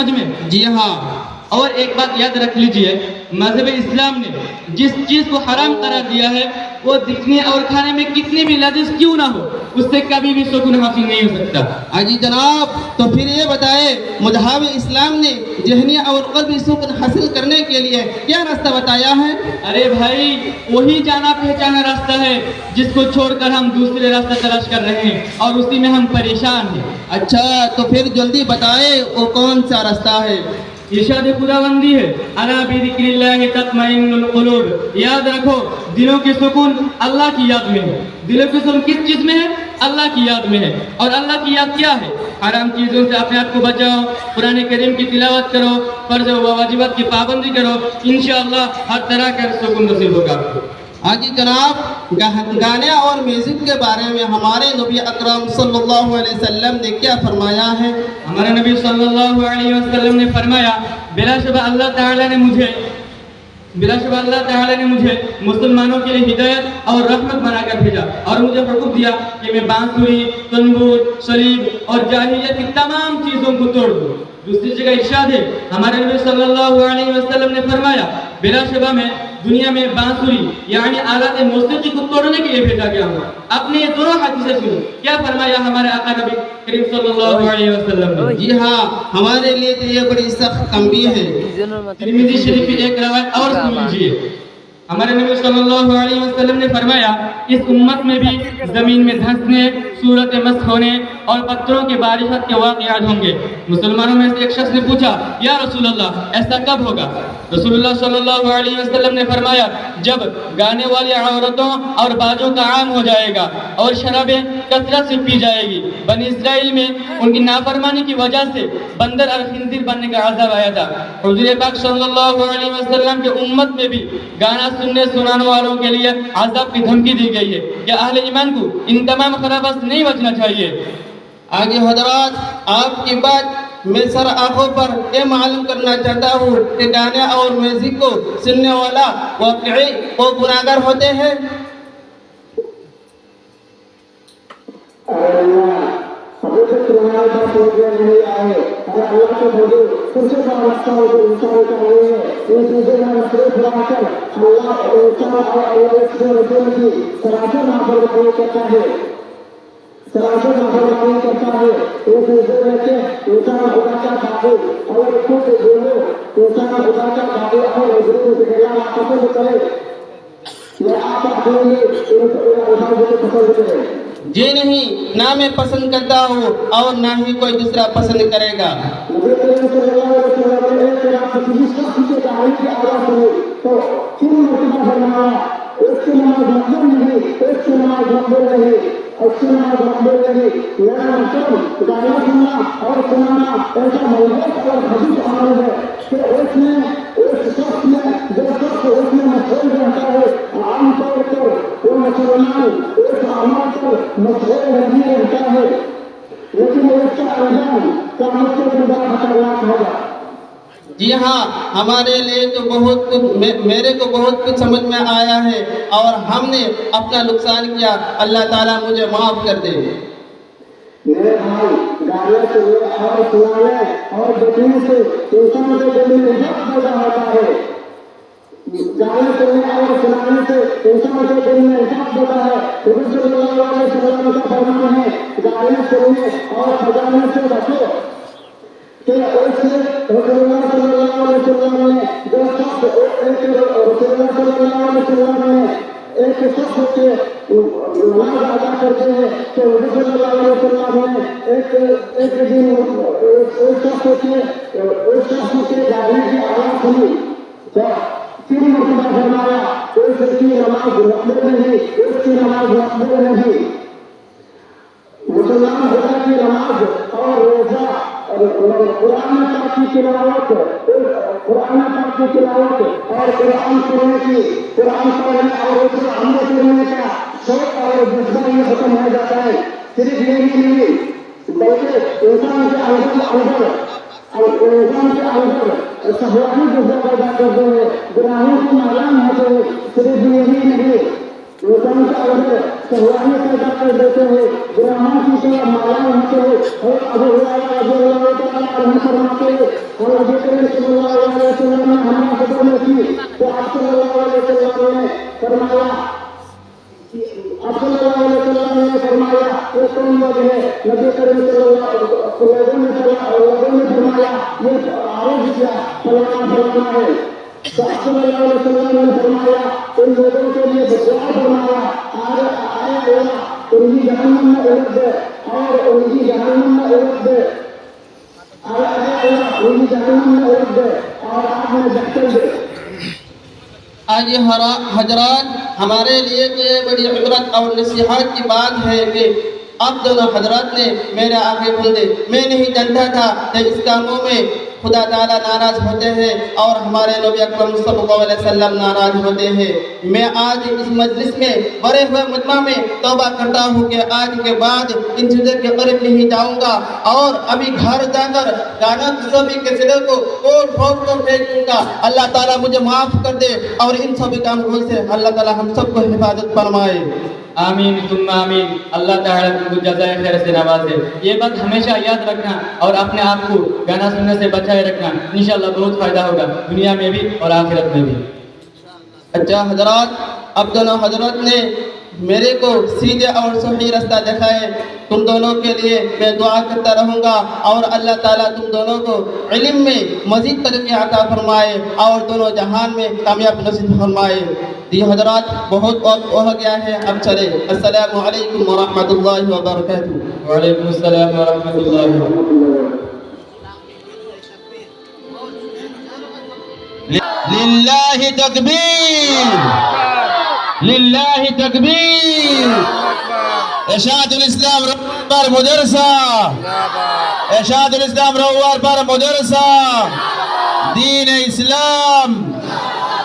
में। जी हाँ, और एक बात याद रख लीजिए, मजहब इस्लाम ने जिस चीज़ को हराम करार दिया है वो दिखने और खाने में कितनी भी लजीज क्यों ना हो, उससे कभी भी सुकून हासिल नहीं हो सकता। अजी जनाब, तो फिर ये बताए मजहब इस्लाम ने ज़हनी और क़ल्बी सुकून हासिल करने के लिए क्या रास्ता बताया है? अरे भाई, वही जाना पहचाना रास्ता है जिसको छोड़कर हम दूसरे रास्ता तलाश कर रहे हैं और उसी में हम परेशान हैं। अच्छा, तो फिर जल्दी बताए वो कौन सा रास्ता है? इरशाद खुदाबंदी है, अला बिज़िक्रिल्लाहि तत्मइन्नुल क़ुलूब। याद रखो, दिलों की सुकून अल्लाह की याद में है। दिलों की सुकून किस चीज़ में है? अल्लाह की याद में है। और अल्लाह की याद क्या है? हराम चीज़ों से अपने आप को बचाओ, कुरान करीम की तिलावत करो, फर्ज व वाजिबात की पाबंदी करो, इंशाअल्लाह हर तरह का सुकून नसीब होगा आपको। हाजी जनाब, गाने और म्यूजिक के बारे में हमारे नबी अकरम सल्लल्लाहु अलैहि वसल्लम ने क्या फरमाया है? हमारे नबी सल्लल्लाहु अलैहि वसल्लम ने फरमाया, बिलाशुबह अल्लाह ताला ने मुझे मुसलमानों के लिए हिदायत और रहमत बनाकर भेजा और मुझे हुक्म दिया कि मैं बांसुरी, तंबूर, सलीब और जाहिलियत की तमाम चीज़ों को तोड़ दूँ। दूसरी जगह इरशाद है, हमारे नबी सल्लल्लाहु अलैहि वसल्लम ने फरमाया, बिलाशुबह मैं दुनिया में बांसुरी यानी आलात मौसीकी को तोड़ने के लिए भेजा गया हूँ। अपने ये दोनों हदीसें सुनो, क्या फरमाया हमारे आका नबी करीम सल्लल्लाहु अलैहि वसल्लम ने। जी हाँ, हमारे लिए तो ये बड़ी सख्त तंबीह है। तिरमिज़ी शरीफ की एक रवायत और सुन लीजिए। हमारे नबी सल्लल्लाहु अलैहि वसल्लम ने फरमाया, इस उम्मत में भी ज़मीन में धंसने, सूरत मस्त होने और पत्थरों के बारिश के वाक़यात होंगे। मुसलमानों में से एक शख्स ने पूछा, या रसूल अल्लाह, ऐसा कब होगा? रसूलुल्लाह सल्लल्लाहु अलैहि वसल्लम ने फरमाया, जब गाने वाली औरतों और बाजों का आम हो जाएगा और शराबें कसरत से पी जाएगी। बनी इस्राइल में उनकी नाफरमानी की वजह से बंदर और खिंजीर बनने का अज़ाब आया था। हुज़ूर पाक सल्लल्लाहु अलैहि वसल्लम के उम्मत में भी गाना सुनने सुनाने वालों के लिए अज़ाब की धमकी दी गई है। क्या अहले ईमान को इन तमाम खराबात से नहीं बचना चाहिए? आगे हजरात, आपकी बात मैं सर आंखों पर ये मालूम करना चाहता हूँ कि गाने और म्यूजिक को सुनने वाला वाकई वो गुनाहगार होते हैं। सरासर नाफरमानी करता है, एक दूसरे के इंसान खुदा का बाबू और खुद बोलो इंसान खुदा का बाबू और दूसरे को दिखाना पसंद करे या आप अपने लिए पसंद करें। जी नहीं, ना मैं पसंद करता हूँ और ना ही कोई दूसरा पसंद करेगा। मुझे किसी शख्स के गाने की आवाज़ सुनी तो क्यों मरतबा फरमाया, इसकी नमाज मकबूल नहीं, इसकी नमाज मकबूल नहीं, अच्छी नमाज मकबूल नहीं। मेरा मतलब गाना सुनना और सुनाना ऐसा मौजूद और हदीस अमल है कि उसमें उस शख्स में जो शख्स उसमें मशहूर रहता है, आमतौर पर वो मुसलमान उस अमल पर मशहूर नहीं रहता है, लेकिन उसका अंजाम क़यामत के दिन बड़ा खतरनाक होगा। जी हाँ, हमारे लिए तो बहुत कुछ, मेरे को बहुत कुछ समझ में आया है और हमने अपना नुकसान किया। अल्लाह ताला मुझे माफ़ कर दे। मेरे भाई, गाने सुनने और सुनाने और देखने से इंसान के दिल में हक पैदा होता है। गाने सुनने और सुनाने से इंसान के दिल में हक होता है। हुज़ूर सल्लल्लाहु अलैहि वसल्लम का फरमान है, गाने सुनने और बजाने से बचो। कि उससे रसूलुल्लाह सल्लल्लाहु अलैहि वसल्लम ने जो शख्स रसूलुल्लाह सल्लल्लाहु अलैहि वसल्लम ने एक शख्स के नमाज अदा करते हैं तो हुज़ूर सल्लल्लाहु अलैहि वसल्लम ने एक दिन उस शख्स के गाने की आवाज़ सुनी तो तीन मरतबा फरमाया, उसकी नमाज मकबूल नहीं, उसकी नमाज मकबूल नहीं। मुसलमान खुदा की नमाज और रोजा कुरान पाक की तिलावत और कुरान सुनने की, कुरान पढ़ने और उसका अमल करने का शौक और जज्बा ये खत्म हो जाता है। सिर्फ ये नहीं बल्कि इंसान के अंदर सहवानी जज्बा पैदा करते हैं, गुनाहों से नादान होते हैं। सिर्फ यही नहीं इंसान का अगर सहवानी पैदा कर देते हैं ब्रह्मा की से मालाएं होते हैं और अबू हुरैरा रज़ी अल्लाह तआला अन्हु फरमाते हैं और नबी करीम सल्लल्लाहु अलैहि वसल्लम ने हमें खबर में की तो आप सल्लल्लाहु अलैहि वसल्लम ने फरमाया आप सल्लल्लाहु अलैहि वसल्लम ने फरमाया ये कौन लोग है नबी करीम सल्लल्लाहु अलैहि वसल्लम ने फरमाया ये आरोज किया फलाना है तो आप सल्लल्लाहु अलैहि वसल्लम ने फरमाया उन लोगों के लिए दुआ फरमाया आया अल्लाह उनकी जहन्नम में उलट दे और उनकी जहन्नम में उलट दे आया अल्लाह उनकी जहन्नम में उलट दे और आग में धकेल दे। आज ये हजरात हमारे लिए तो ये बड़ी इबरत और नसीहत की बात है कि अब दोनों हजरात ने मेरे आगे खोले। मैं नहीं जानता था कि इस कामों में खुदा ताला नाराज होते हैं और हमारे नबी अकरम सल्लल्लाहु अलैहि वसल्लम नाराज होते हैं। मैं आज इस मजलिस में बड़े हुए मुजमा में तौबा करता हूँ कि आज के बाद इन चीज़ों के करीब नहीं जाऊँगा और अभी घर जाकर गाना सभी कैसेटों को तोड़ फोड़ कर फेंक दूँगा। अल्लाह ताला मुझे माफ़ कर दे और इन सभी कामों से अल्लाह ताला हम सबको हिफाजत फरमाए। आमीन तुम आमीन। अल्लाह ताला तुमको जज़ाए खैर से नवाजे। ये बात हमेशा याद रखना और अपने आप को गाना सुनने से बचाए रखना। इंशाअल्लाह बहुत फ़ायदा होगा दुनिया में भी और आखिरत में भी। अच्छा हजरात, अब दोनों हजरत ने मेरे को सीधे और सही रास्ता दिखाए। तुम दोनों के लिए मैं दुआ करता रहूँगा और अल्लाह ताला तुम दोनों को इल्म में मज़ीद तरक्की अता फरमाए और दोनों जहान में कामयाब नसीब फरमाए। ये हजरात बहुत वक्त हो गया है, अब चले। अस्सलामु अलैकुम व रहमतुल्लाहि व बरकातुहू। वालेकुम अस्सलाम व रहमतुल्लाहि। लिल्लाहि तकबीर, लिल्लाहि तकबीर। इरशादुल इस्लाम रोवर पर मदरसा, इरशादुल इस्लाम रोवर पर मदरसा। दीन इस्लाम,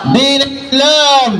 दीन इस्लाम।